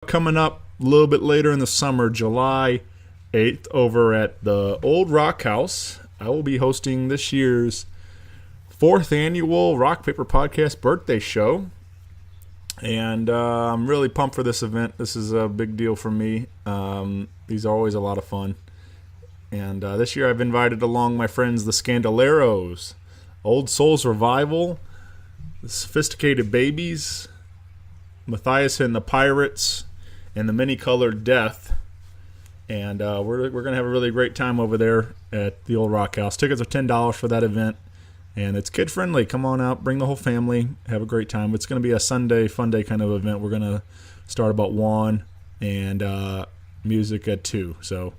Coming up a little bit later in the summer, July 8th, over at the Old Rock House, I will be hosting this year's 4th annual Rock Paper Podcast birthday show. And I'm really pumped for this event. This is a big deal for me. These are always a lot of fun. And this year I've invited along my friends, the Scandaleros, Old Souls Revival, the Sophisticated Babies, Matthias and the Pirates, and the Many-Colored Death. And we're going to have a really great time over there at the Old Rock House. Tickets are $10 for that event. And it's kid-friendly. Come on out. Bring the whole family. Have a great time. It's going to be a Sunday, fun day kind of event. We're going to start about 1 and music at 2. So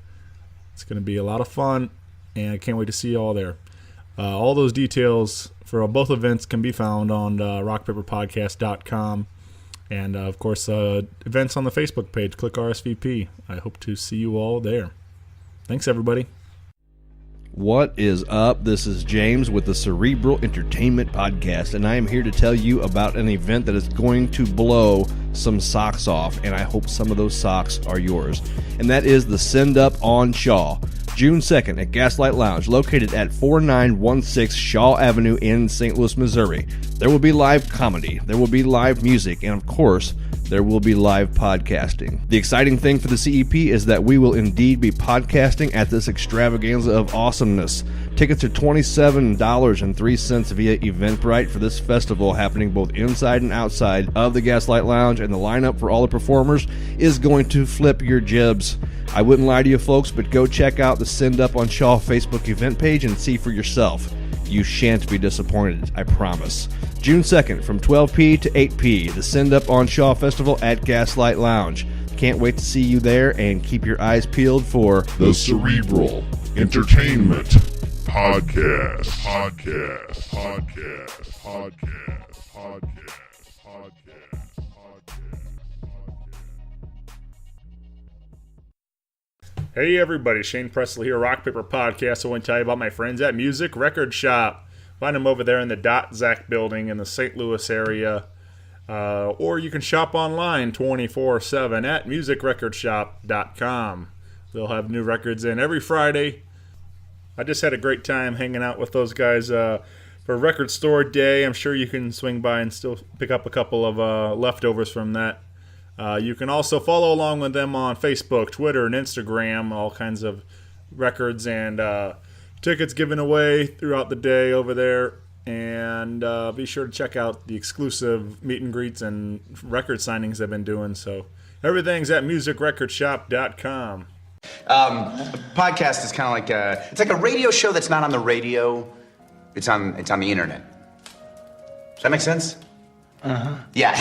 it's going to be a lot of fun, and I can't wait to see you all there. All those details for both events can be found on rockpaperpodcast.com. And, of course, events on the Facebook page. Click RSVP. I hope to see you all there. Thanks, everybody. What is up? This is James with the Cerebral Entertainment Podcast, and I am here to tell you about an event that is going to blow some socks off, and I hope some of those socks are yours. And that is the Send Up on Shaw, June 2nd at Gaslight Lounge, located at 4916 Shaw Avenue in St. Louis, Missouri. There will be live comedy, there will be live music, and of course, there will be live podcasting. The exciting thing for the CEP is that we will indeed be podcasting at this extravaganza of awesomeness. Tickets are $27.03 via Eventbrite for this festival happening both inside and outside of the Gaslight Lounge, and the lineup for all the performers is going to flip your jibs. I wouldn't lie to you folks, but go check out the Send Up on Shaw Facebook event page and see for yourself. You shan't be disappointed, I promise. June 2nd from 12p to 8p, the Send Up on Shaw Festival at Gaslight Lounge. Can't wait to see you there, and keep your eyes peeled for the Cerebral Entertainment Podcast. Hey everybody, Shane Presley here, Rock Paper Podcast. I want to tell you about my friends at Music Record Shop. Find them over there in the Zach building in the St. Louis area. Or you can shop online 24/7 at musicrecordshop.com. They'll have new records in every Friday. I just had a great time hanging out with those guys for Record Store Day. I'm sure you can swing by and still pick up a couple of leftovers from that. You can also follow along with them on Facebook, Twitter, and Instagram. All kinds of records and tickets given away throughout the day over there. And be sure to check out the exclusive meet and greets and record signings they've been doing. So everything's at musicrecordshop.com. A podcast is kind of like it's like a radio show that's not on the radio. It's on the internet. Does that make sense? Uh-huh. Yeah.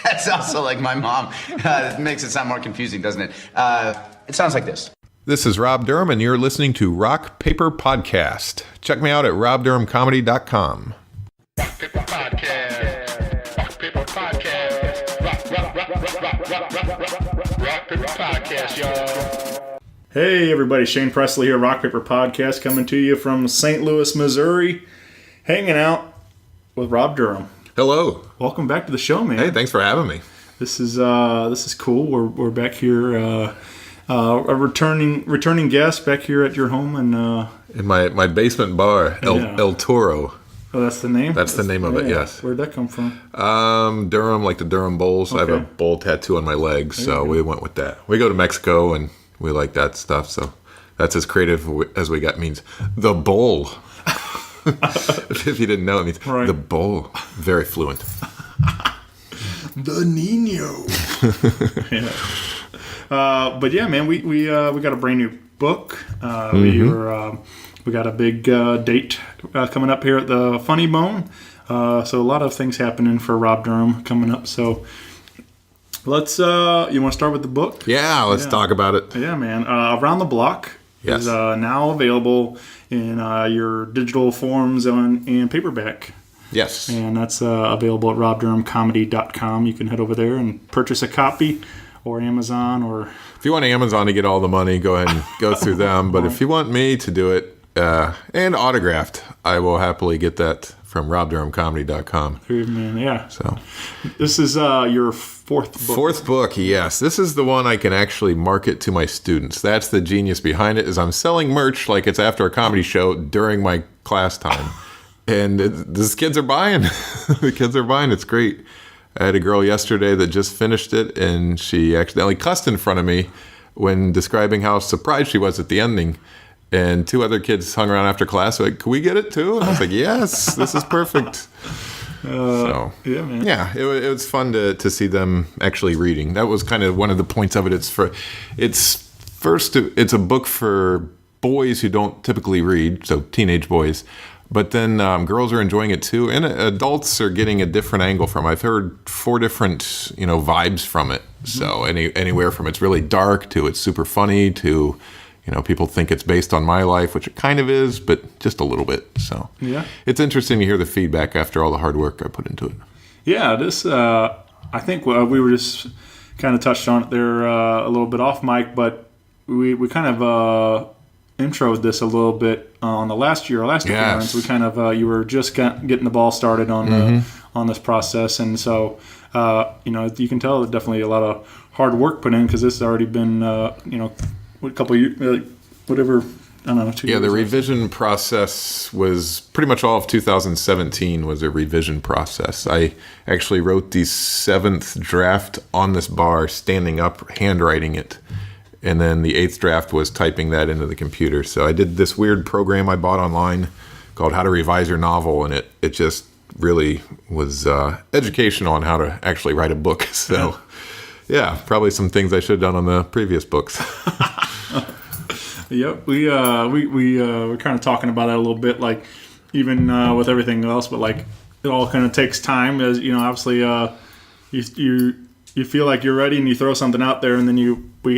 That's also like my mom. It makes it sound more confusing, doesn't it? It sounds like this. This is Rob Durham, and you're listening to Rock Paper Podcast. Check me out at robdurhamcomedy.com. Rock Paper Podcast. Rock Paper Podcast. Rock Paper Podcast, y'all. Hey everybody, Shane Presley here, Rock Paper Podcast, coming to you from St. Louis, Missouri, hanging out with Rob Durham. Hello. Welcome back to the show, man. Hey, thanks for having me. This is cool. We're back here, a returning guest back here at your home, and in my basement bar, El Toro. Oh, that's the name? That's the name of it, yes. Where'd that come from? Durham, like the Durham Bulls. Okay. I have a bull tattoo on my leg, so we went with that. We go to Mexico, and we like that stuff, so that's as creative as we got. Means the bull. If you didn't know, it means the bull. Very fluent. The Nino. But yeah, man, we got a brand new book. We got a big date coming up here at the Funny Bone. So a lot of things happening for Rob Durham coming up. So let's. You want to start with the book? Yeah, let's talk about it. Yeah, man. Around the Block is now available in your digital forms and paperback. Yes. And that's available at robdurhamcomedy.com. You can head over there and purchase a copy, or Amazon, or... If you want Amazon to get all the money, go ahead and go through them. But if you want me to do it and autographed, I will happily get that from robdurhamcomedy.com. Man, yeah. So This is your fourth book. fourth book, yes. This is the one I can actually market to my students. That's the genius behind it, is I'm selling merch like it's after a comedy show during my class time. And these kids are buying. The kids are buying. It's great. I had a girl yesterday that just finished it, and she accidentally cussed in front of me when describing how surprised she was at the ending. And two other kids hung around after class like, can we get it too? And I was like, yes, this is perfect. So, yeah, man. Yeah, it was fun to see them actually reading. That was kind of one of the points of it. It's a book for boys who don't typically read, so teenage boys. But then girls are enjoying it too, and adults are getting a different angle from it. I've heard 4 different, vibes from it. So anywhere from it's really dark to it's super funny to, people think it's based on my life, which it kind of is, but just a little bit. So yeah, it's interesting to hear the feedback after all the hard work I put into it. Yeah, this I think we were just kind of touched on it there a little bit off mic, but we kind of introed this a little bit on the last appearance. We kind of you were just getting the ball started on on this process, and so you can tell definitely a lot of hard work put in, because this has already been a couple of years, whatever. I don't know, 2 years. Yeah, the revision process was pretty much all of 2017 was a revision process. I actually wrote the 7th draft on this bar, standing up, handwriting it. And then the 8th draft was typing that into the computer. So I did this weird program I bought online called How to Revise Your Novel, and it just really was educational on how to actually write a book. So, yeah, probably some things I should have done on the previous books. Yep, we were kind of talking about that a little bit, like even with everything else, but like it all kind of takes time, as obviously you feel like you're ready and you throw something out there, and then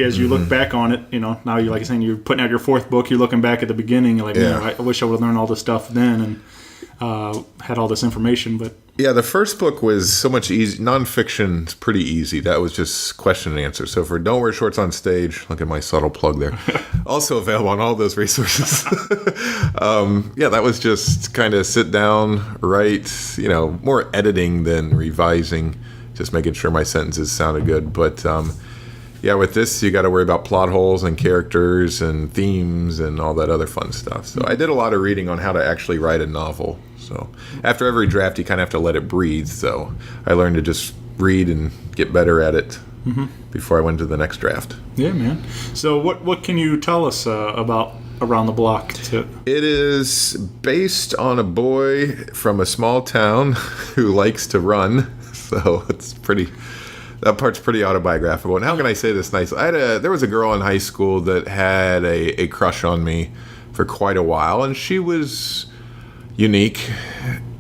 as you look back on it, now you, like you're saying, you're putting out your 4th book, you're looking back at the beginning, you're like, I wish I would have learned all this stuff then and had all this information, but. Yeah, the first book was so much easy. Nonfiction's pretty easy. That was just question and answer. So for Don't Wear Shorts on Stage, look at my subtle plug there. Also available on all those resources. That was just kind of sit down, write, more editing than revising, just making sure my sentences sounded good. But with this, you got to worry about plot holes and characters and themes and all that other fun stuff. So I did a lot of reading on how to actually write a novel. So after every draft, you kind of have to let it breathe. So I learned to just read and get better at it before I went to the next draft. Yeah, man. So what can you tell us about Around the Block? It is based on a boy from a small town who likes to run. So that part's pretty autobiographical. And how can I say this nicely? There was a girl in high school that had a crush on me for quite a while, and she was unique,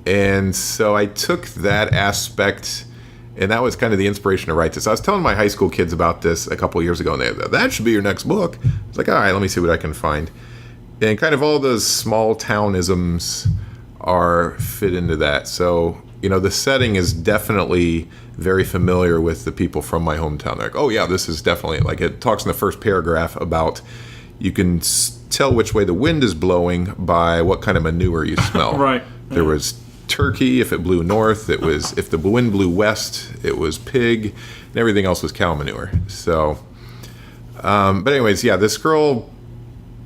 and so I took that aspect, and that was kind of the inspiration to write this. I was telling my high school kids about this a couple of years ago, and they said, that should be your next book. I was like, all right, let me see what I can find. And kind of all those small townisms are fit into that. So, the setting is definitely very familiar with the people from my hometown. They're like, oh yeah, this is definitely, like, it talks in the first paragraph about you can tell which way the wind is blowing by what kind of manure you smell. Right. There was turkey if it blew north. It was, if the wind blew west, it was pig, and everything else was cow manure. So, but anyways, this girl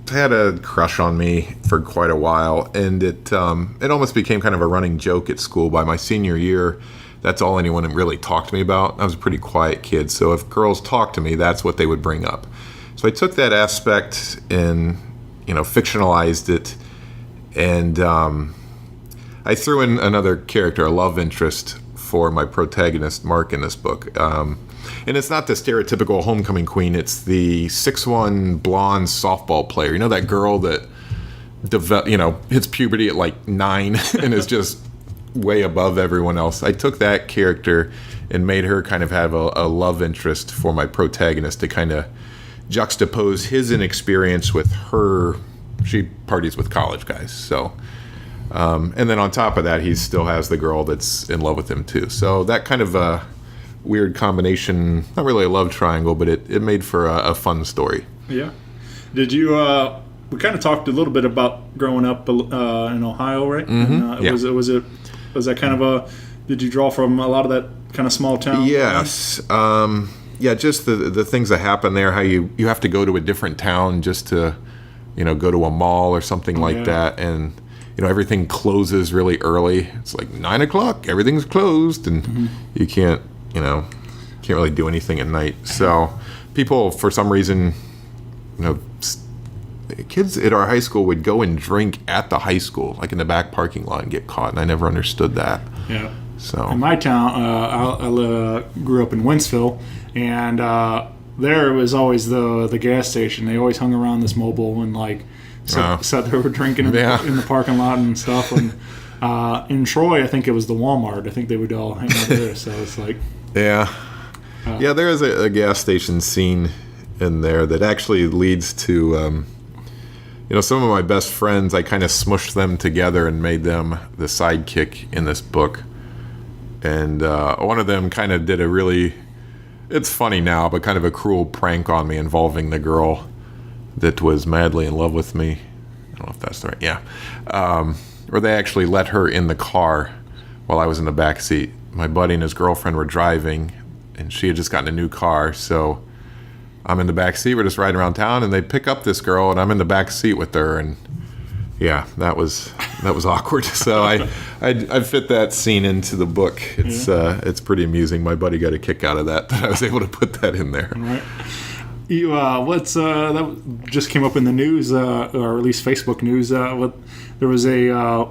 had a crush on me for quite a while, and it almost became kind of a running joke at school. By my senior year, that's all anyone really talked to me about. I was a pretty quiet kid, so if girls talked to me, that's what they would bring up. So I took that aspect and fictionalized it, and I threw in another character, a love interest, for my protagonist Mark in this book. And it's not the stereotypical homecoming queen. It's the 6'1" blonde softball player. That girl that hits puberty at like 9 and is just way above everyone else. I took that character and made her kind of have a love interest for my protagonist to kind of juxtapose his inexperience with her. She parties with college guys. So, and then on top of that, he still has the girl that's in love with him too. So that kind of a weird combination, not really a love triangle, but it made for a fun story. Yeah. Did you we kind of talked a little bit about growing up in Ohio, right? And, Yeah. Was that kind of a? Did you draw from a lot of that kind of small town? Yes. Yeah, just the things that happen there. How you have to go to a different town just to, go to a mall or something like that, and everything closes really early. It's like 9 o'clock. Everything's closed, and you can't really do anything at night. So people, for some reason, kids at our high school would go and drink at the high school, like in the back parking lot, and get caught. And I never understood that. Yeah. So in my town, I grew up in Wentzville, and there was always the gas station. They always hung around this mobile and sat there drinking in the parking lot and stuff. And in Troy, I think it was the Walmart. I think they would all hang out there. So it's like there is a gas station scene in there that actually leads to some of my best friends. I kind of smushed them together and made them the sidekick in this book. And one of them kind of did it's funny now, but kind of a cruel prank on me involving the girl that was madly in love with me. I don't know if that's the right, where they actually let her in the car while I was in the back seat. My buddy and his girlfriend were driving, and she had just gotten a new car, so I'm in the back seat. We're just riding around town, and they pick up this girl, and I'm in the back seat with her, and that was awkward. So I fit that scene into the book. It's pretty amusing. My buddy got a kick out of that I was able to put that in there. All right. You that just came up in the news, or at least Facebook news. There was a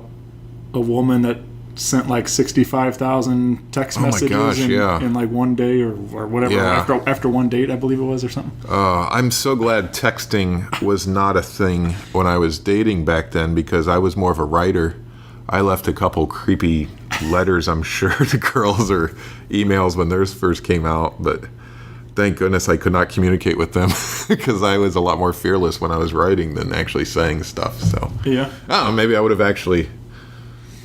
woman that sent like 65,000 text messages in like one day or whatever after one date, I believe it was, or something. I'm so glad texting was not a thing when I was dating back then, because I was more of a writer. I left a couple creepy letters, I'm sure, to girls, or emails when theirs first came out, but thank goodness I could not communicate with them because I was a lot more fearless when I was writing than actually saying stuff. So maybe I would have actually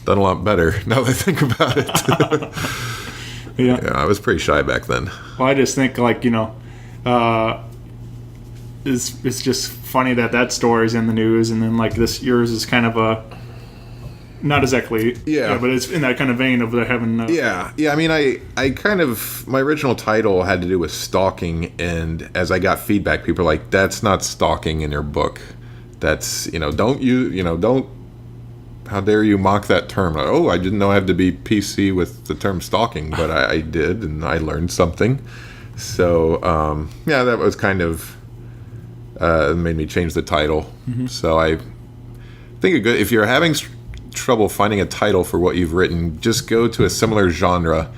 done a lot better now that I think about it. I was pretty shy back then. Well, I just think it's just funny that story's in the news, and then yours is kind of a not exactly but it's in that kind of vein of having I mean, I kind of, my original title had to do with stalking, and as I got feedback, people were like, that's not stalking in your book. That's don't how dare you mock that term? Like, I didn't know I had to be PC with the term stalking, but I did, and I learned something. So, that was kind of made me change the title. So I think if you're having trouble finding a title for what you've written, just go to a similar genre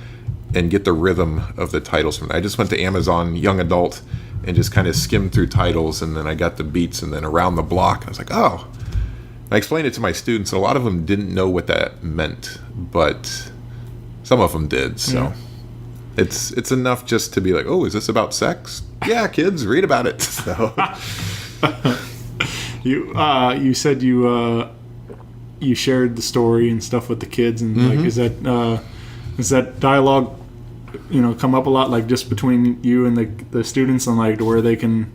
and get the rhythm of the titles from it. I just went to Amazon Young Adult and just kind of skimmed through titles, and then I got the beats, and then Around the Block. I was like, I explained it to my students, and a lot of them didn't know what that meant, but some of them did. So it's enough just to be like, is this about sex? Yeah, kids, read about it. So you said you shared the story and stuff with the kids, and is that dialogue come up a lot, like just between you and the students, and to where they can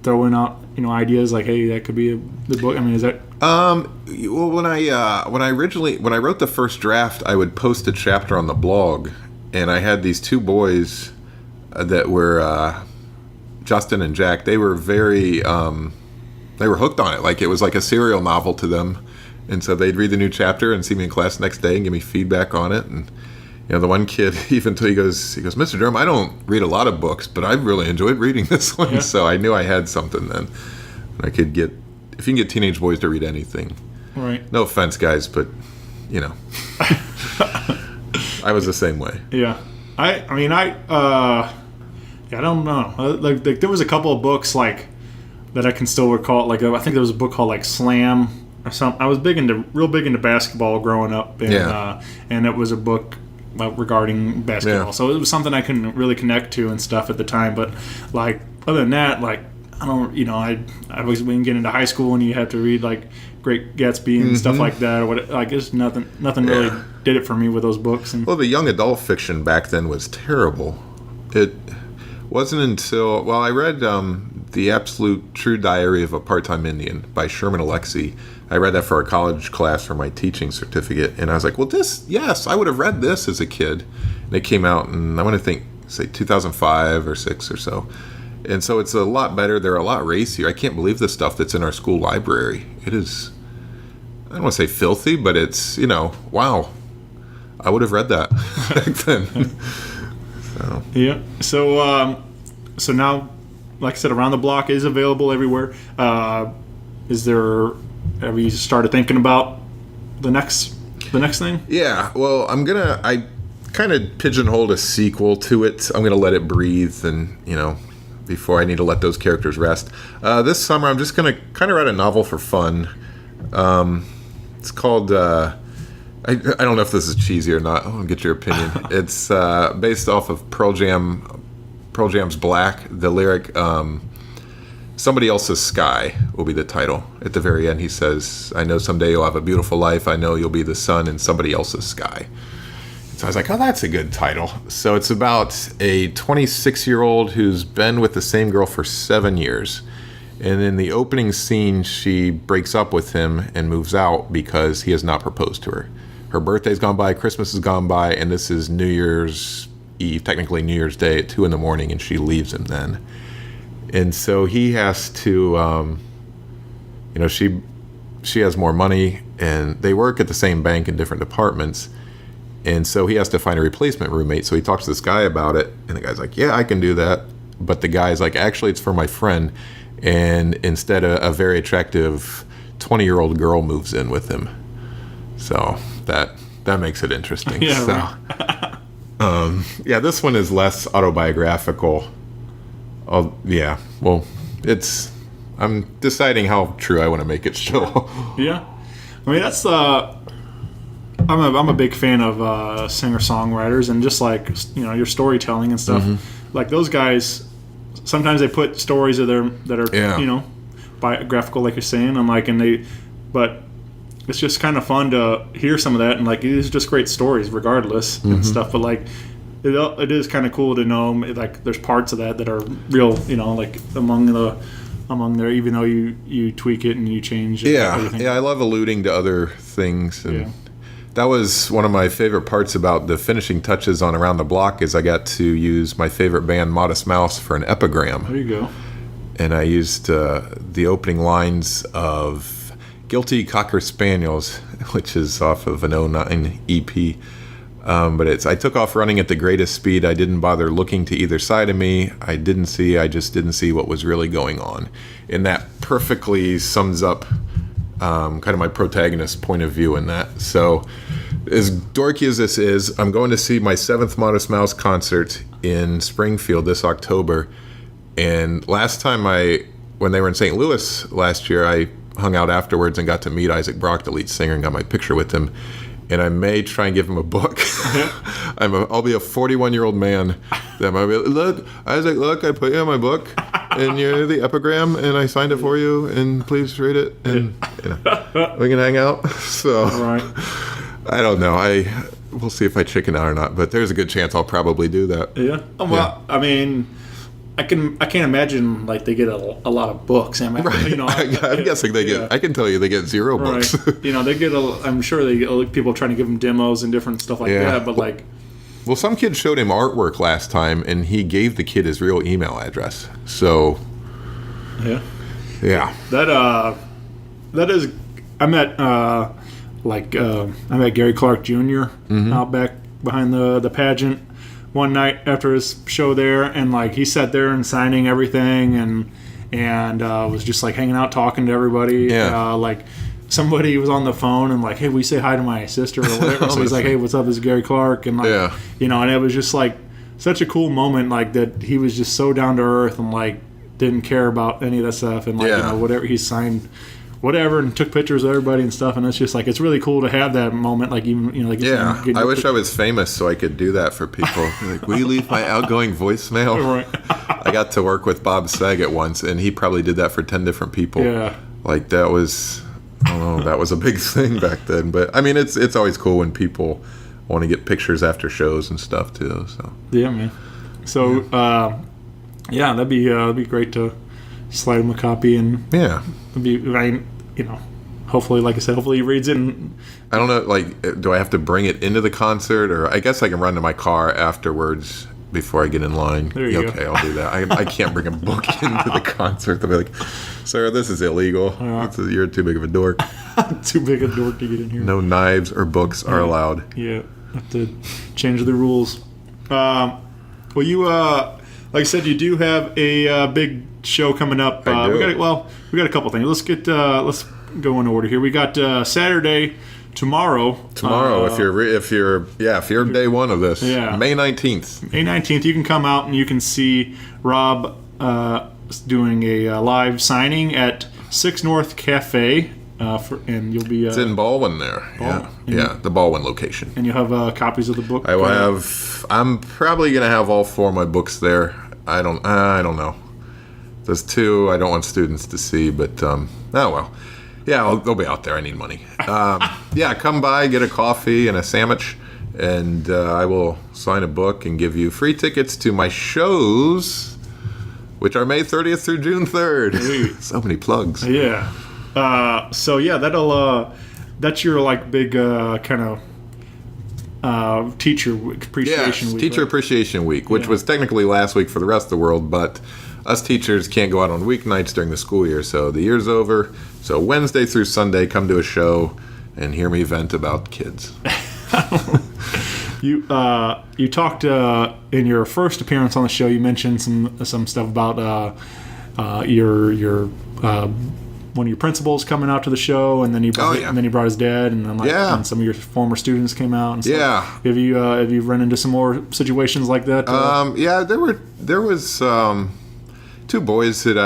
throw in ideas like, hey, that could be the book? I mean, is that well, when I wrote the first draft, I would post a chapter on the blog, and I had these two boys that were Justin and Jack. They were very they were hooked on it, like it was like a serial novel to them. And so they'd read the new chapter and see me in class the next day and give me feedback on it. And the one kid, even he goes, Mr. Durham, I don't read a lot of books, but I really enjoyed reading this one. So I knew I had something then. And I could get, if you can get teenage boys to read anything. Right. No offense, guys, but I was the same way. Yeah. I don't know. Like there was a couple of books that I can still recall. I think there was a book called Slam. I was real big into basketball growing up, and it was a book regarding basketball. So it was something I couldn't really connect to and stuff at the time. But other than that, I don't, I was when get into high school and you had to read Great Gatsby and stuff like that, or what? It's nothing really did it for me with those books. And the young adult fiction back then was terrible. It wasn't until I read The Absolute True Diary of a Part-Time Indian by Sherman Alexie. I read that for a college class for my teaching certificate, and I was like, well, yes, I would have read this as a kid. And it came out in, I want to think, say 2005 or 6 or so. And so it's a lot better. They're a lot racier. I can't believe the stuff that's in our school library. It is, I don't want to say filthy, but it's, wow. I would have read that back then. So. Yeah. So now, like I said, Around the Block is available everywhere. Have you started thinking about the next thing? Yeah. Well, I kind of pigeonholed a sequel to it. I'm gonna let it breathe, and before I need to let those characters rest. This summer, I'm just gonna kind of write a novel for fun. It's called. I don't know if this is cheesy or not. I'll get your opinion. It's based off of Pearl Jam's Black. The lyric, Somebody Else's Sky will be the title. At the very end, he says, I know someday you'll have a beautiful life. I know you'll be the sun in somebody else's sky. So I was like, oh, that's a good title. So it's about a 26-year-old who's been with the same girl for 7 years. And in the opening scene, she breaks up with him and moves out because he has not proposed to her. Her birthday's gone by, Christmas has gone by, and this is New Year's Eve, technically New Year's Day at 2 a.m, and she leaves him then. And so he has to, she has more money, and they work at the same bank in different departments. And so he has to find a replacement roommate. So he talks to this guy about it, and the guy's like, yeah, I can do that. But the guy's like, actually, it's for my friend. And instead, a very attractive 20-year-old girl moves in with him. So that makes it interesting. Yeah, right. This one is less autobiographical. I'm deciding how true I want to make it still. Yeah. I mean, that's I'm a big fan of singer-songwriters, and just like your storytelling and stuff. Mm-hmm. Like those guys, sometimes they put stories that are biographical, like you're saying. But it's just kind of fun to hear some of that, and like these are just great stories, regardless, mm-hmm. and stuff. But like it is kind of cool to know like there's parts of that are real, like among there, even though you tweak it and you change it. Yeah, I love alluding to other things, and that was one of my favorite parts about the finishing touches on Around the Block is I got to use my favorite band, Modest Mouse, for an epigram. There you go. And I used the opening lines of Guilty Cocker Spaniels, which is off of an 09 EP. But I took off running at the greatest speed. I didn't bother looking to either side of me. I just didn't see what was really going on. And that perfectly sums up kind of my protagonist's point of view in that. So as dorky as this is, I'm going to see my 7th Modest Mouse concert in Springfield this October. And last time when they were in St. Louis last year, I hung out afterwards and got to meet Isaac Brock, the lead singer, and got my picture with him. And I may try and give him a book. I'll be a 41-year-old man that might be, look, Isaac, I put you in my book, and you're the epigram, and I signed it for you, and please read it, and we can hang out. So right. I don't know. We'll see if I chicken out or not, but there's a good chance I'll probably do that. Yeah. Well, I mean, I can't imagine like they get a lot of books. I'm guessing they get. I can tell you they get 0 books. They get. I'm sure they get people trying to give them demos and different stuff like that. But well, some kid showed him artwork last time, and he gave the kid his real email address. So yeah. That is. I met Gary Clark Jr. Mm-hmm. out back behind the pageant one night after his show there, and like he sat there and signing everything and was just like hanging out talking to everybody. Like somebody was on the phone and like, hey, will you say hi to my sister or whatever? So he's like, hey, what's up, this is Gary Clark, and like and it was just like such a cool moment, like that he was just so down to earth and like didn't care about any of that stuff, and like whatever he signed whatever, and took pictures of everybody and stuff, and it's just like it's really cool to have that moment. Like even like I wish I was famous so I could do that for people. Like, will you leave my outgoing voicemail? Right. I got to work with Bob Saget once, and he probably did that for 10 different people. Yeah, like that was that was a big thing back then. But I mean, it's always cool when people want to get pictures after shows and stuff too. So yeah, man. So that'd be great to slide him a copy, and Yeah. hopefully, like I said, hopefully he reads it. And, I don't know, like, do I have to bring it into the concert, or I guess I can run to my car afterwards before I get in line. There you go. Okay, I'll do that. I can't bring a book into the concert. They'll be like, "Sir, this is illegal. You're too big of a dork. too big a dork to get in here. No knives or books are allowed." Yeah, have to change the rules. Well, you like I said, you do have a big show coming up. I do. We got a couple things. Let's go in order here. We got Saturday, tomorrow. Tomorrow, if you're day one of this, Yeah. May 19th. May 19th, you can come out and you can see Rob doing a live signing at 6 North Cafe, and you'll be It's in Baldwin there. Baldwin. Yeah, the Baldwin location. and you'll have copies of the book. I will have. I'm probably gonna have all 4 of my books there. I don't know. There's 2 I don't want students to see, but oh well. Yeah, they'll be out there. I need money. Yeah, come by, get a coffee and a sandwich, and I will sign a book and give you free tickets to my shows, which are May 30th through June 3rd. So many plugs. Yeah. So yeah, that's your like big kind of teacher appreciation Yes, week. Teacher right? Appreciation Week, which Yeah. was technically last week for the rest of the world, but us teachers can't go out on weeknights during the school year, so the year's over. So Wednesday through Sunday, come to a show and hear me vent about kids. You talked in your first appearance on the show. You mentioned some stuff about your one of your principals coming out to the show, and then he brought, yeah. and then he brought his dad, and then Yeah. and some of your former students came out. And stuff. Yeah. Have you run into some more situations like that? Yeah, there was 2 boys that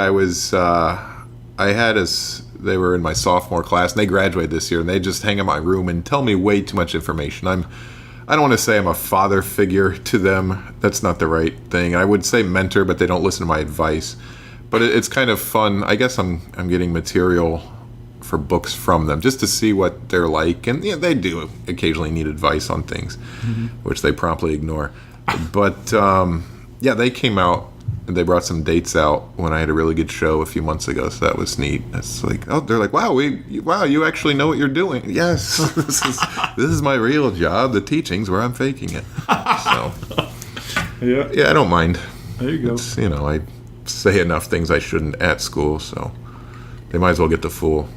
I had as they were in my sophomore class, and they graduated this year, and they just hang in my room and tell me way too much information. I don't want to say I'm a father figure to them. That's not the right thing. I would say mentor, but they don't listen to my advice. But it's kind of fun. I guess I'm getting material for books from them just to see what they're like. And yeah, they do occasionally need advice on things, which they promptly ignore. But yeah, they came out and they brought some dates out when I had a really good show a few months ago. So that was neat. It's like, oh, they're like, wow, you actually know what you're doing. Yes, this is my real job. The teaching's where I'm faking it. So yeah, I don't mind. There you go. It's, I say enough things I shouldn't at school, so they might as well get the full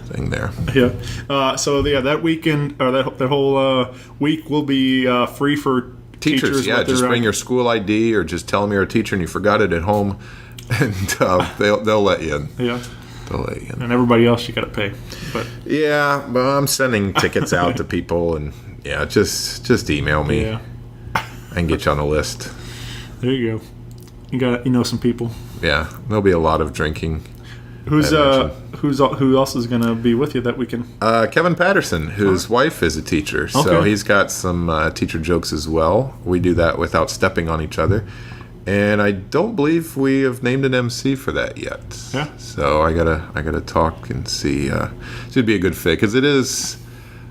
thing there. Yeah. So yeah, that weekend or that whole week will be free for teachers. Yeah, just bring your school ID or just tell them you're a teacher and you forgot it at home, and they'll let you in. Yeah. They'll let you in. And everybody else you got to pay. But Yeah, but I'm sending tickets out to people, and yeah, just email me. yeah, I can get you on the list. there you go. You know some people. Yeah, there'll be a lot of drinking. Who else is gonna be with you that weekend? Kevin Patterson, whose wife is a teacher, so Okay. he's got some teacher jokes as well. We do that without stepping on each other, and I don't believe we have named an MC for that yet. Yeah. So I gotta talk and see. Should be a good fit because it is.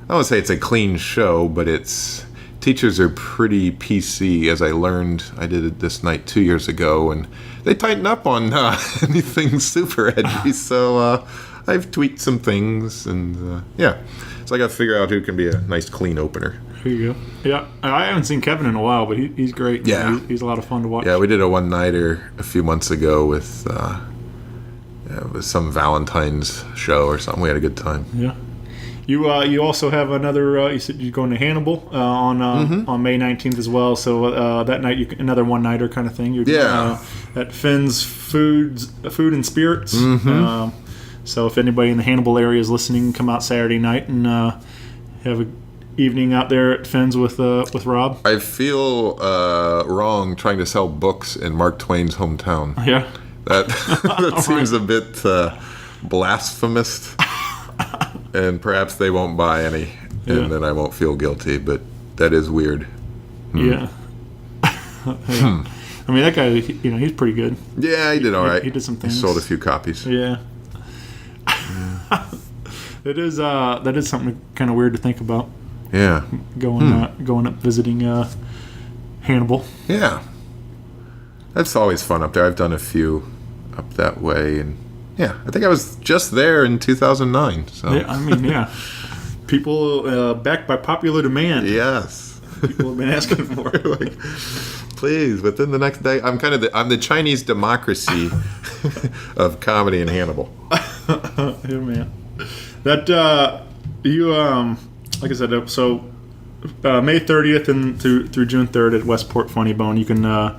I won't say it's a clean show, but it's. Teachers are pretty PC, as I learned. I did it this night 2 years ago, and they tighten up on anything super edgy. So I've tweaked some things, and yeah. So I got to figure out who can be a nice, clean opener. Here you go. Yeah, I haven't seen Kevin in a while, but he's great. Yeah. He's a lot of fun to watch. Yeah, we did a one-nighter a few months ago with some Valentine's show or something. We had a good time. Yeah. You also have another. You said you're going to Hannibal on May 19th as well. So that night, another one-nighter kind of thing. You're at Finn's Food and Spirits. So if anybody in the Hannibal area is listening, come out Saturday night and have an evening out there at Finn's with Rob. I feel wrong trying to sell books in Mark Twain's hometown. Yeah. That seems a bit blasphemous. And perhaps they won't buy any, and then I won't feel guilty. But that is weird. Yeah. Yeah. I mean, that guy, he's pretty good. Yeah, he did all right. He did some things. He sold a few copies. Yeah. It is. That is something kind of weird to think about. Yeah. Going up visiting Hannibal. Yeah. That's always fun up there. I've done a few up that way, and yeah, I think I was just there in 2009. So Yeah, I mean, yeah. People backed by popular demand. yes, People have been asking for it. like, please, within the next day. I'm kind of I'm the Chinese democracy of comedy in Hannibal. Yeah, man. That you like I said, so May 30th and through June 3rd at Westport Funny Bone. You can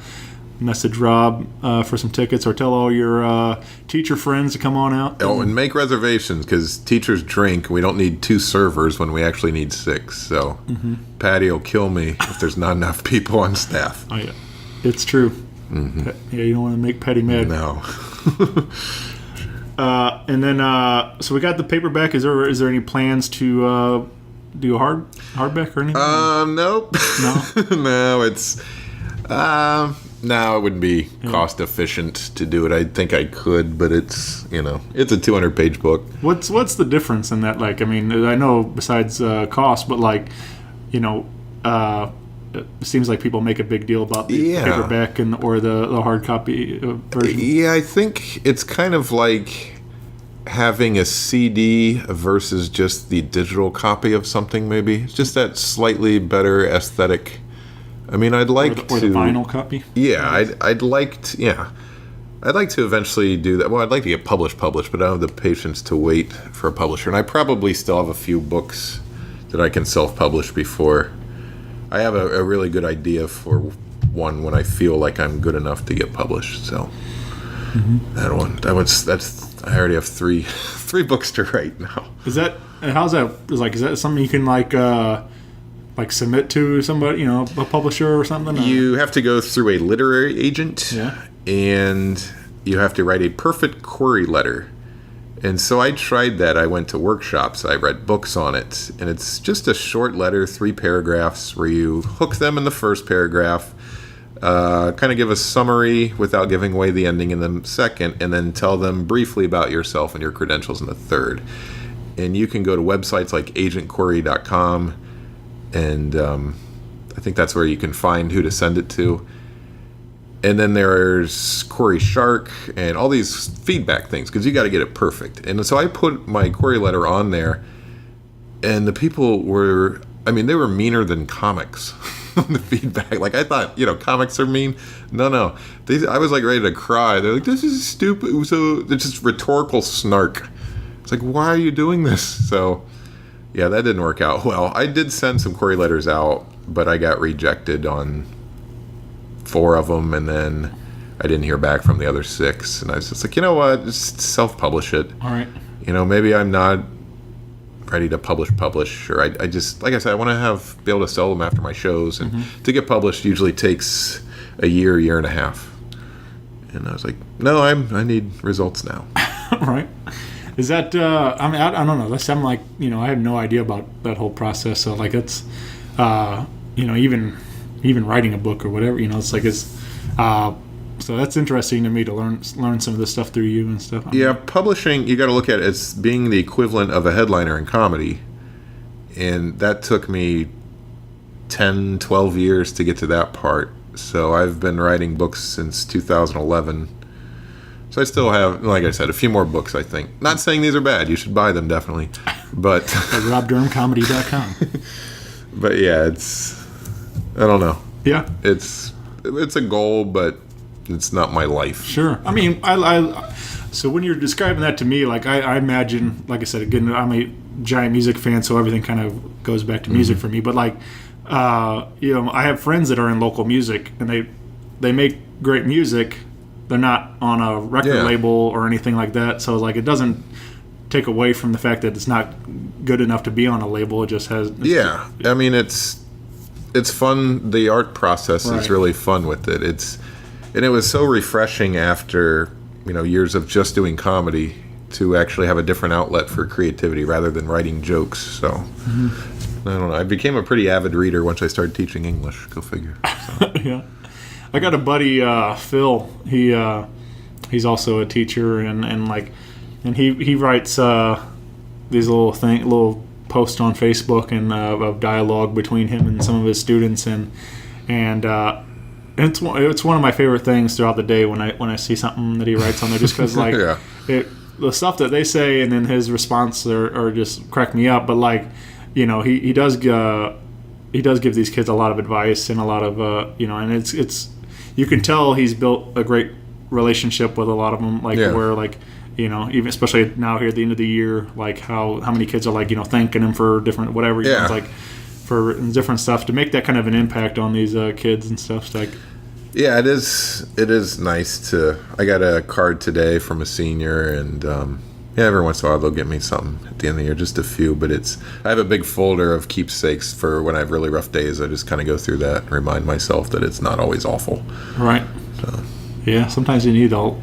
message Rob for some tickets, or tell all your teacher friends to come on out. Oh, and make reservations, because teachers drink. We don't need 2 servers when we actually need 6. So Patty will kill me if there's not enough people on staff. Oh yeah, it's true. Yeah, you don't want to make Patty mad. No. And then so we got the paperback. Is there any plans to do a hardback or anything? Nope. No? No, it's no, it wouldn't be cost efficient to do it. I think I could, but it's it's a 200-page book. What's the difference in that? Like, I mean, I know besides cost, but like, it seems like people make a big deal about the paperback or the hard copy version. Yeah, I think it's kind of like having a CD versus just the digital copy of something. Maybe it's just that slightly better aesthetic. I mean, I'd like or the vinyl copy. Yeah, I'd like to. I'd like to eventually do that. Well, I'd like to get published, but I don't have the patience to wait for a publisher. And I probably still have a few books that I can self-publish before. I have a really good idea for one when I feel like I'm good enough to get published. So I already have three books to write now. Is that something you can like submit to somebody, a publisher or something? You have to go through a literary agent, and you have to write a perfect query letter. And so I tried that. I went to workshops. I read books on it. And it's just a short letter, 3 paragraphs, where you hook them in the first paragraph, kind of give a summary without giving away the ending in the second, and then tell them briefly about yourself and your credentials in the third. And you can go to websites like agentquery.com, and I think that's where you can find who to send it to. And then there's Query Shark and all these feedback things, because you got to get it perfect. And so I put my query letter on there, and the people were, they were meaner than comics on the feedback. Like, I thought, comics are mean. No. I was like ready to cry. They're like, this is stupid. So it's just rhetorical snark. It's like, why are you doing this? So, yeah, that didn't work out well. I did send some query letters out, but I got rejected on 4 of them, and then I didn't hear back from the other 6, and I was just like, you know what, just self-publish it. All right. Maybe I'm not ready to publish, or I just, like I said, I want to be able to sell them after my shows, and to get published usually takes a year and a half. And I was like, no, I need results now. Right. Is that, I don't know. I'm like, I had no idea about that whole process. So, like, it's, even writing a book or whatever, so that's interesting to me to learn some of this stuff through you and stuff. Yeah, publishing, you got to look at it as being the equivalent of a headliner in comedy. And that took me 10, 12 years to get to that part. So I've been writing books since 2011. So I still have, like I said, a few more books, I think. Not saying these are bad. You should buy them, definitely. But at RobDurhamComedy.com. But yeah, I don't know. Yeah. It's a goal, but it's not my life. Sure. So when you're describing that to me, like I imagine, like I said, again, I'm a giant music fan, so everything kind of goes back to music for me. But like, I have friends that are in local music, and they make great music. They're not on a record label or anything like that. So like, it doesn't take away from the fact that it's not good enough to be on a label. It just has. It's fun. The art process is really fun with it. And it was so refreshing after, years of just doing comedy to actually have a different outlet for creativity rather than writing jokes. So, I don't know. I became a pretty avid reader once I started teaching English. Go figure. So. Yeah. I got a buddy, Phil. He's also a teacher, and he writes these little post on Facebook and of dialogue between him and some of his students, and It's one of my favorite things throughout the day when I see something that he writes on there, just because like Yeah. the stuff that they say and then his response are just crack me up. But like, you know, he does give these kids a lot of advice and a lot of you know, and it's you can tell he's built a great relationship with a lot of them, like where like, you know, even especially now here at the end of the year, like how many kids are like, you know, thanking him for different whatever, you know, it's like for different stuff to make that kind of an impact on these kids and stuff. It's like, yeah, it is nice to. I got a card today from a senior, and every once in a while they'll get me something at the end of the year, just a few. But I have a big folder of keepsakes for when I have really rough days. I just kind of go through that and remind myself that it's not always awful. Right. So. Yeah, sometimes you need little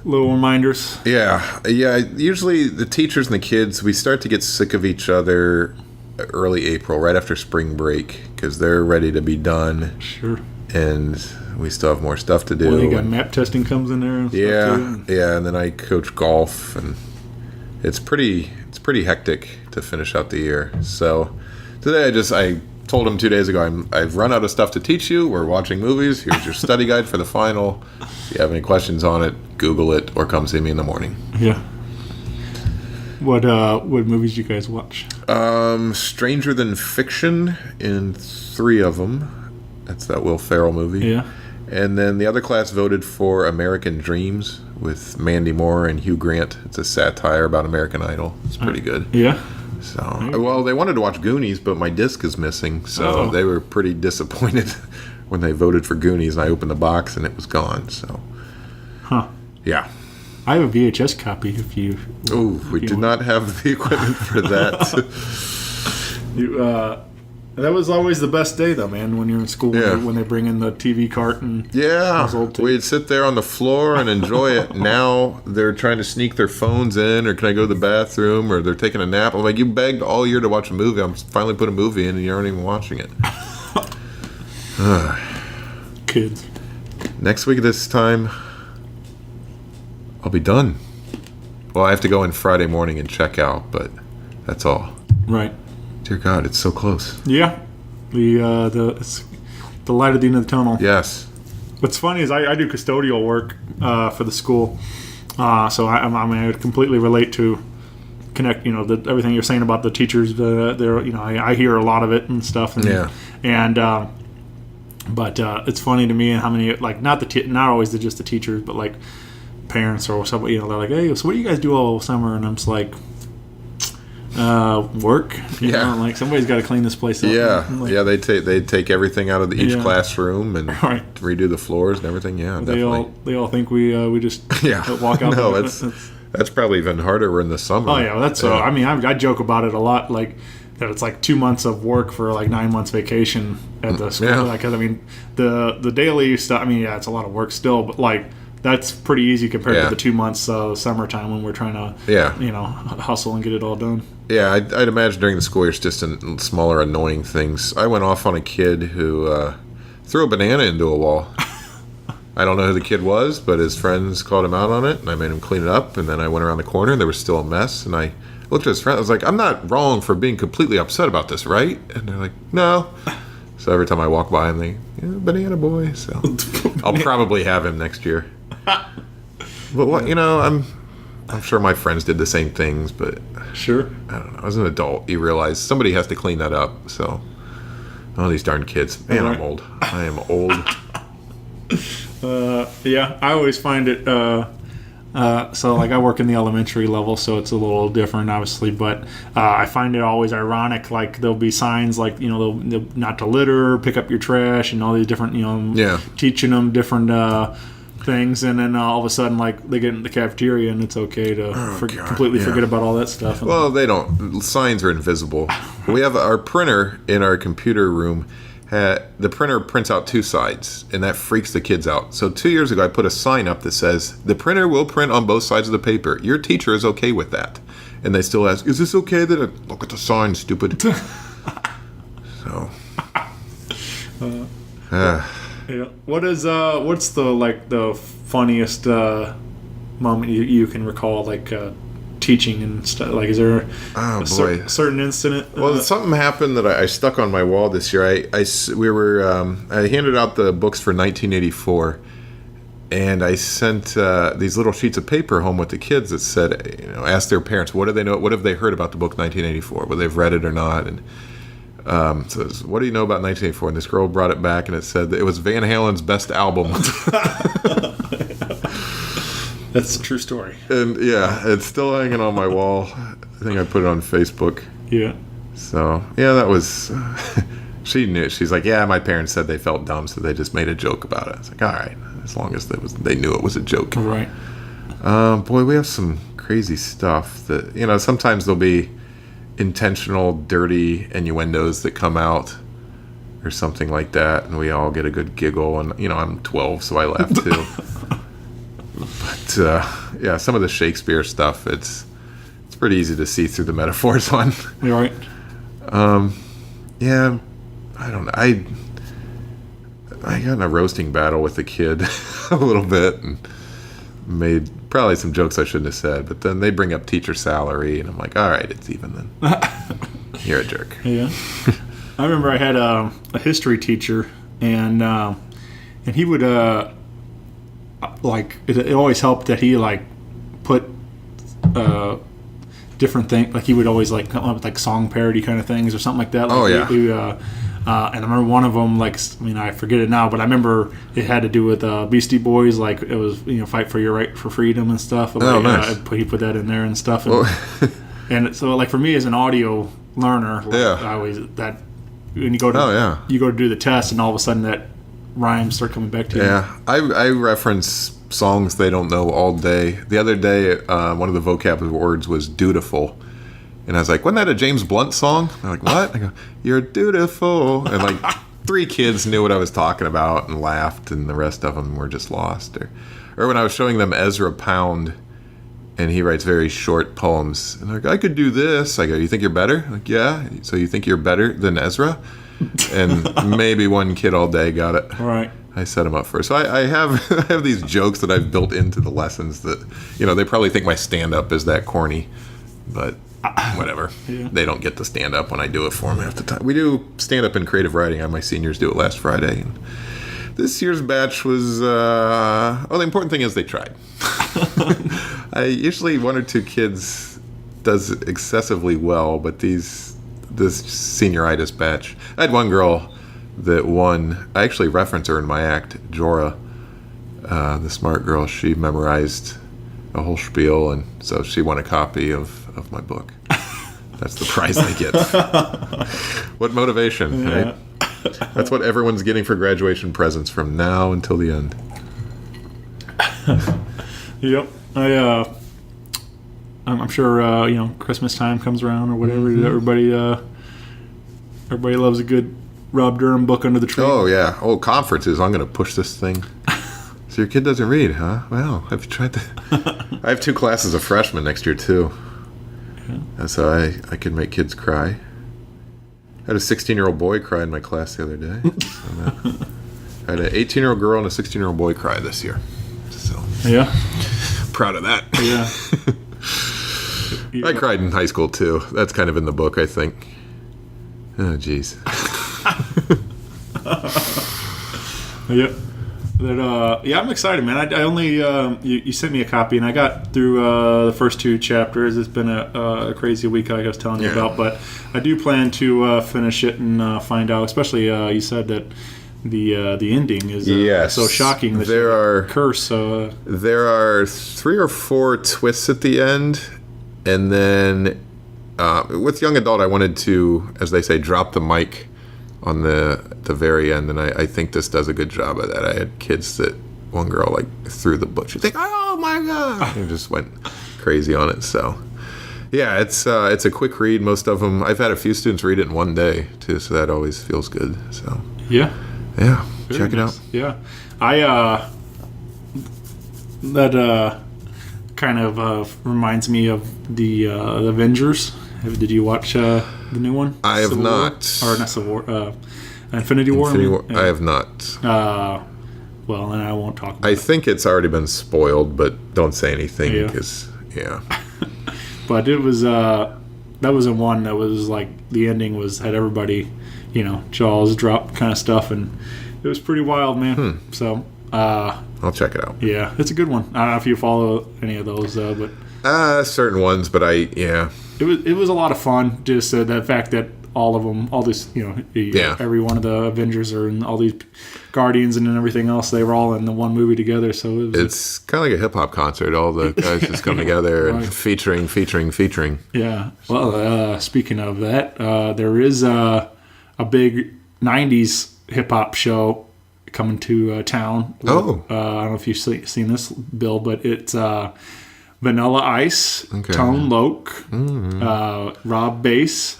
reminders. Yeah. Usually the teachers and the kids, we start to get sick of each other early April, right after spring break, because they're ready to be done. Sure. And we still have more stuff to do. Well, you got map testing comes in there and stuff too. Yeah, and then I coach golf, and it's pretty hectic to finish out the year. So today I told him 2 days ago, I've run out of stuff to teach you. We're watching movies. Here's your study guide for the final. If you have any questions on it, Google it or come see me in the morning. Yeah. What movies do you guys watch? Stranger Than Fiction in 3 of them. That's that Will Ferrell movie. Yeah. And then the other class voted for American Dreams with Mandy Moore and Hugh Grant. It's a satire about American Idol. It's pretty good. Yeah. So, well, they wanted to watch Goonies, but my disc is missing. So they were pretty disappointed when they voted for Goonies. And I opened the box and it was gone. So, yeah. I have a VHS copy. If you. Oh, we did not have the equipment for that. That was always the best day, though, man. When you're in school, when they bring in the TV cart and we'd sit there on the floor and enjoy it. Now they're trying to sneak their phones in, or can I go to the bathroom, or they're taking a nap. I'm like, you begged all year to watch a movie. I'm finally put a movie in, and you aren't even watching it. Kids. Next week at this time, I'll be done. Well, I have to go in Friday morning and check out, but that's all. Right. Dear God, it's so close. Yeah, it's the light at the end of the tunnel. Yes. What's funny is I do custodial work for the school, so I would completely relate to connect. You know, everything you're saying about the teachers. They're you know I hear a lot of it and stuff. But it's funny to me how many like not always just the teachers, but like parents or somebody. You know, they're like, hey, so what do you guys do all summer? And I'm just like. Work. You know, like somebody's got to clean this place up. Yeah, they take everything out of each classroom and redo the floors and everything. Yeah, definitely. They all think we just walk out. No, that's probably even harder in the summer. Oh yeah, that's. I mean, I joke about it a lot, like that it's like 2 months of work for like 9 months vacation at the school. Like, 'cause, I mean, the daily stuff. I mean, yeah, it's a lot of work still, but like. That's pretty easy compared to the 2 months summertime when we're trying to, you know, hustle and get it all done. Yeah, I'd imagine during the school year it's just in smaller, annoying things. I went off on a kid who threw a banana into a wall. I don't know who the kid was, but his friends called him out on it, and I made him clean it up. And then I went around the corner, and there was still a mess. And I looked at his friend. I was like, I'm not wrong for being completely upset about this, right? And they're like, no. So every time I walk by him, they, banana boy. So I'll probably have him next year. But what, you know, I'm sure my friends did the same things, but sure, I don't know. As an adult, you realize somebody has to clean that up. So, these darn kids, man, I'm old. I am old. Yeah, I always find it. So, like, I work in the elementary level, so it's a little different, obviously. But I find it always ironic. Like, there'll be signs like, you know, they'll not to litter, pick up your trash, and all these different, you know, teaching them different. Things, and then all of a sudden, like, they get in the cafeteria and it's okay to completely forget about all that stuff. Well, they don't. Signs are invisible. We have our printer in our computer room. The printer prints out 2 sides, and that freaks the kids out. So 2 years ago, I put a sign up that says, the printer will print on both sides of the paper. Your teacher is okay with that. And they still ask, is this okay? That look at the sign, stupid. So. Yeah. What's the funniest moment you can recall, like teaching and stuff? Like, is there Oh, a boy. certain incident? Well, something happened that I stuck on my wall this year. I handed out the books for 1984, and I sent these little sheets of paper home with the kids that said, ask their parents, what do they know? What have they heard about the book 1984? Whether they've read it or not. And so it was, what do you know about 1984? And this girl brought it back, and it said that it was Van Halen's best album. That's a true story. And yeah, it's still hanging on my wall. I think I put it on Facebook. Yeah. So yeah, that was. She knew. She's like, yeah, my parents said they felt dumb, so they just made a joke about it. I was like, all right, as long as they knew it was a joke. Right. Boy, we have some crazy stuff that sometimes there'll be intentional, dirty innuendos that come out, or something like that, and we all get a good giggle. And I'm 12, so I laugh too. But yeah, some of the Shakespeare stuff, it's pretty easy to see through the metaphors on. You're right. Yeah, I don't know. I got in a roasting battle with a kid a little bit and made probably some jokes I shouldn't have said, but then they bring up teacher salary, and I'm like, all right, it's even then. You're a jerk. Yeah. I remember I had a history teacher, and he would it always helped that he put different things, like he would always come up with song parody kind of things or something like that. And I remember one of them, I forget it now, but I remember it had to do with Beastie Boys, it was fight for your right for freedom and stuff. Nice. He put that in there and stuff. And, and so for me as an audio learner, I always when you go to do the test, and all of a sudden that rhymes start coming back to you. Yeah, I reference songs they don't know all day. The other day, one of the vocab words was dutiful. And I was like, wasn't that a James Blunt song? They're like, what? I go, you're dutiful. And 3 kids knew what I was talking about and laughed, and the rest of them were just lost. Or when I was showing them Ezra Pound, and he writes very short poems. And they're like, I could do this. I go, you think you're better? I'm like, yeah. So you think you're better than Ezra? And maybe one kid all day got it. All right. I set them up first. So I have these jokes that I've built into the lessons that, they probably think my stand-up is that corny. But whatever. Yeah. They don't get to stand up when I do it for them half the time. We do stand up in creative writing. I had my seniors do it last Friday. And this year's batch was, the important thing is they tried. Usually 1 or 2 kids does excessively well, but this senioritis batch, I had one girl that won. I actually reference her in my act, Jorah, the smart girl. She memorized a whole spiel, and so she won a copy of my book. That's the prize they get. What motivation, right? That's what everyone's getting for graduation presents from now until the end. Yep. I'm sure Christmas time comes around or whatever. Mm-hmm. Everybody loves a good Rob Durham book under the tree. Oh yeah. Oh, conferences. I'm going to push this thing. So your kid doesn't read, huh? Well, have you tried that? I have 2 classes of freshmen next year too. Yeah. So I can make kids cry. I had a 16-year-old boy cry in my class the other day. I had an 18-year-old girl and a 16-year-old boy cry this year. So yeah, proud of that. Yeah. I cried in high school too. That's kind of in the book, I think. Oh, jeez. Yep. I'm excited, man. I only you sent me a copy, and I got through the first 2 chapters. It's been a crazy week, like I was telling you about, but I do plan to finish it and find out. Especially you said that the ending is so shocking. That there are curse. There are 3 or 4 twists at the end, and then with young adult, I wanted to, as they say, drop the mic on the very end, and I think this does a good job of that. I had kids that one girl threw the book. She's like, "Oh my god!" and just went crazy on it. So yeah, it's a quick read. Most of them, I've had a few students read it in one day too, so that always feels good. So yeah, check it out. Yeah, I that kind of reminds me of the Avengers. Did you watch the new one? I have Civil not. War? Or not Civil War. Infinity War? Yeah. I have not. Well, and I won't talk about I think it's already been spoiled, but don't say anything because, but it was that was a one that was like the ending had everybody, jaws dropped kind of stuff, and it was pretty wild, man. So I'll check it out. yeah, it's a good one. I don't know if you follow any of those, but Certain ones, but it was a lot of fun. Just the fact that all of them, all this, every one of the Avengers are in all these Guardians and everything else. They were all in the one movie together. So it's kind of like a hip hop concert. All the guys just come together and featuring. Yeah. Well, speaking of that, there is a big '90s hip hop show coming to town. I don't know if you've seen this, Bill, but it's Vanilla Ice, Tone Loc, Rob Bass,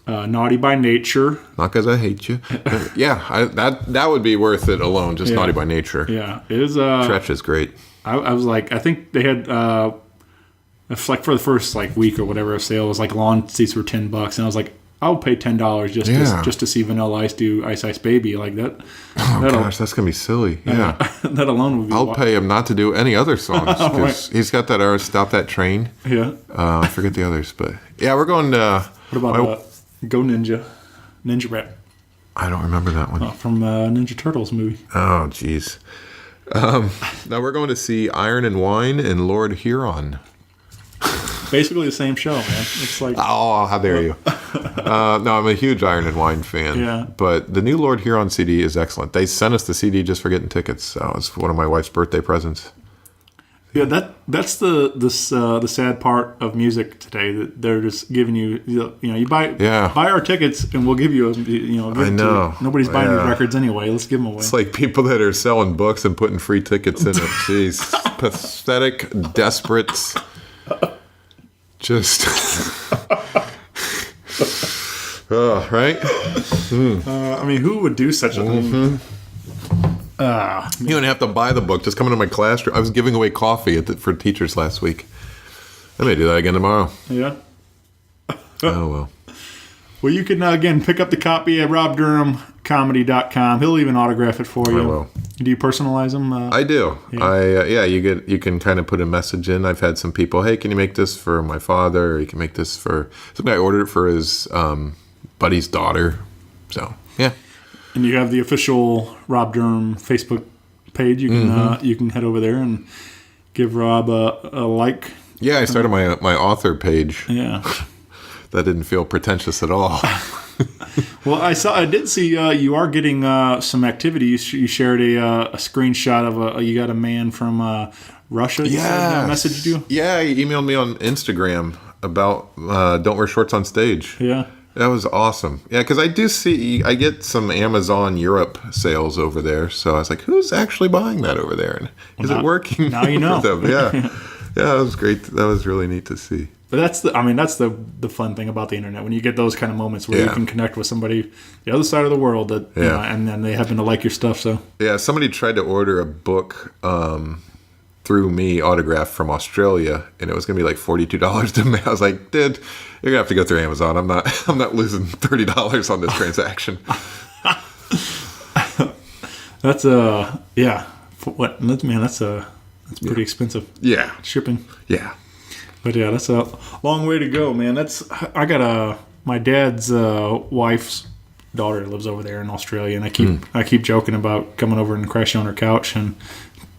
Naughty by Nature. Not because I hate you. That would be worth it alone, just Naughty by Nature. Yeah, it is. Tretch is great. I was like, I think they had, it's like for the first week or whatever of sale, it was like lawn seats were $10, and I was like, I'll pay $10 just to see Vanilla Ice do Ice Ice Baby like that. Oh gosh, that's gonna be silly. Yeah, that alone would be. I'll pay him not to do any other songs because he's got that "Stop That Train." Yeah, I forget the others, but yeah, we're going. What about Go Ninja Rap? I don't remember that one from Ninja Turtles movie. Oh jeez. Now we're going to see Iron and Wine and Lord Huron. Basically the same show, man. It's like how dare you? No, I'm a huge Iron and Wine fan. Yeah. But the new Lord Huron CD is excellent. They sent us the CD just for getting tickets. So it's one of my wife's birthday presents. Yeah, that's the sad part of music today. That they're just giving you you buy our tickets and we'll give you I know. Nobody's buying these records anyway. Let's give them away. It's like people that are selling books and putting free tickets in it. Jeez, pathetic, desperate. Just, right? I mean, who would do such a thing? You don't have to buy the book. Just come into my classroom. I was giving away coffee for teachers last week. I may do that again tomorrow. Yeah. Oh, well. Well, you can, again, pick up the copy at robdurhamcomedy.com. He'll even autograph it for you. I will. Do you personalize them? I do. Yeah. You can kind of put a message in. I've had some people, hey, can you make this for my father? Or you can make this for... Some guy ordered it for his buddy's daughter. So, yeah. And you have the official Rob Durham Facebook page. You can head over there and give Rob a like. Yeah, I started my author page. Yeah. That didn't feel pretentious at all. Well, I did see you are getting some activity. You shared a screenshot of you got a man from Russia. Yeah, messaged you. Yeah, he emailed me on Instagram about don't wear shorts on stage. Yeah, that was awesome. Yeah, because I get some Amazon Europe sales over there. So I was like, who's actually buying that over there? And is it working? Now you know. Yeah, yeah, that was great. That was really neat to see. But that's the fun thing about the internet when you get those kind of moments where you can connect with somebody the other side of the world and then they happen to like your stuff. So yeah, somebody tried to order a book through me autographed from Australia, and it was gonna be like $42 to me. I was like, dude, you're gonna have to go through Amazon. I'm not losing $30 on this transaction. That's that's pretty expensive. Yeah, shipping. Yeah. But yeah, that's a long way to go, man. I got my dad's wife's daughter lives over there in Australia, and I keep joking about coming over and crashing on her couch and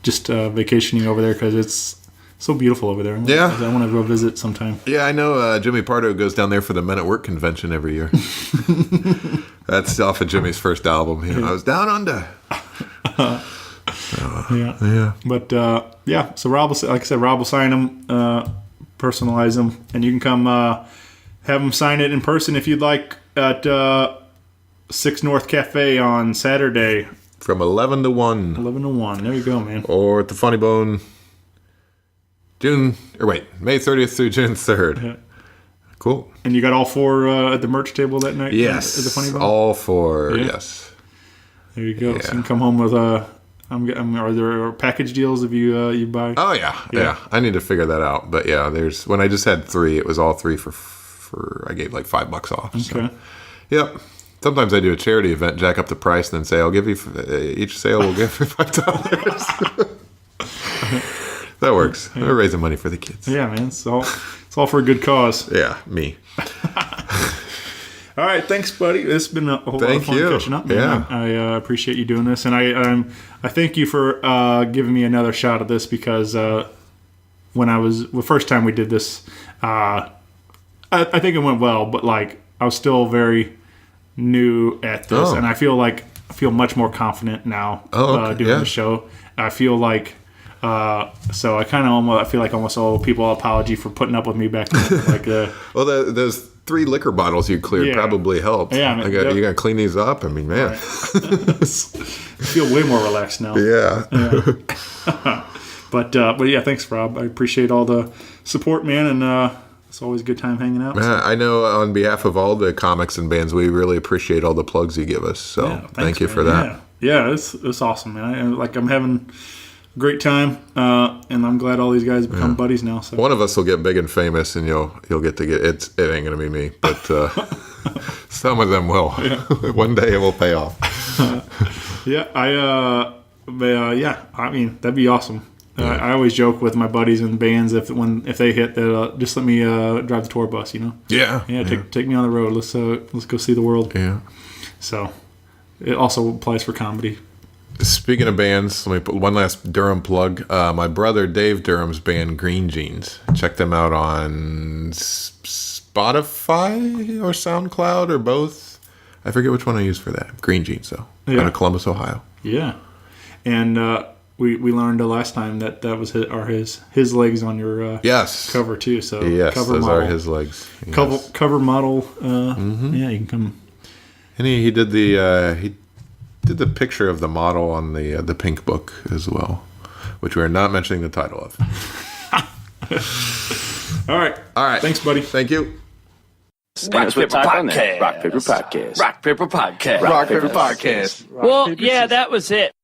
just vacationing over there because it's so beautiful over there. Yeah, I want to go visit sometime. Yeah, I know Jimmy Pardo goes down there for the Men at Work convention every year. That's off of Jimmy's first album. I was down under. Yeah. But so Rob will, like I said, Rob will sign them. Personalize them, and you can come have them sign it in person if you'd like at 6 North Cafe on Saturday from 11 to 1. 11 to 1. There you go, man. Or at the Funny Bone May 30th through June 3rd. Yeah. Cool. And you got all four at the merch table that night? Yes. At the Funny Bone? All four, yes. There you go. Yeah. So you can come home with are there package deals if you buy? Oh yeah. I need to figure that out. But yeah, when I just had 3, it was all 3 for I gave like $5 off. Okay. So. Yep. Sometimes I do a charity event, jack up the price, and then say I'll give you each sale. We'll give you $5. That works. We're raising money for the kids. Yeah, man. It's all for a good cause. Yeah, me. All right, thanks, buddy. It's been a whole lot of fun catching up, man. Yeah. I appreciate you doing this, and I thank you for giving me another shot at this because when the first time we did this, I think it went well, but like I was still very new at this, and I feel much more confident now doing the show. I feel like. So I kind of almost feel like almost owe people an apology for putting up with me back then. Like, well, those 3 liquor bottles you cleared probably helped. Yeah, I mean, you got to clean these up. I mean, man, right. I feel way more relaxed now. Yeah. But yeah, thanks, Rob. I appreciate all the support, man, and it's always a good time hanging out. Man, I know on behalf of all the comics and bands, we really appreciate all the plugs you give us. So thank you for that. Yeah, it's awesome, man. I'm having great time, and I'm glad all these guys have become buddies now. So one of us will get big and famous, and you'll get to get it. It ain't gonna be me, but some of them will. Yeah. One day it will pay off. I mean that'd be awesome. Yeah. I always joke with my buddies and bands if they hit that just let me drive the tour bus. Yeah. Take me on the road. Let's go see the world. Yeah. So it also applies for comedy. Speaking of bands, let me put one last Durham plug. My brother Dave Durham's band Green Jeans. Check them out on Spotify or SoundCloud or both. I forget which one I use for that. Green Jeans, though. Yeah. Out of Columbus, Ohio. Yeah. And we learned last time that was his legs on your cover, too. So yes, cover those model. are his legs. Yes. Cover model. Yeah, you can come. And he did the picture of the model on the Pink Book as well, which we're not mentioning the title of. All right. Thanks, buddy. Thank you. Rock Paper Podcast. Rock Paper Podcast. Rock Paper Podcast. Rock Paper Podcast. Well, yeah, that was it.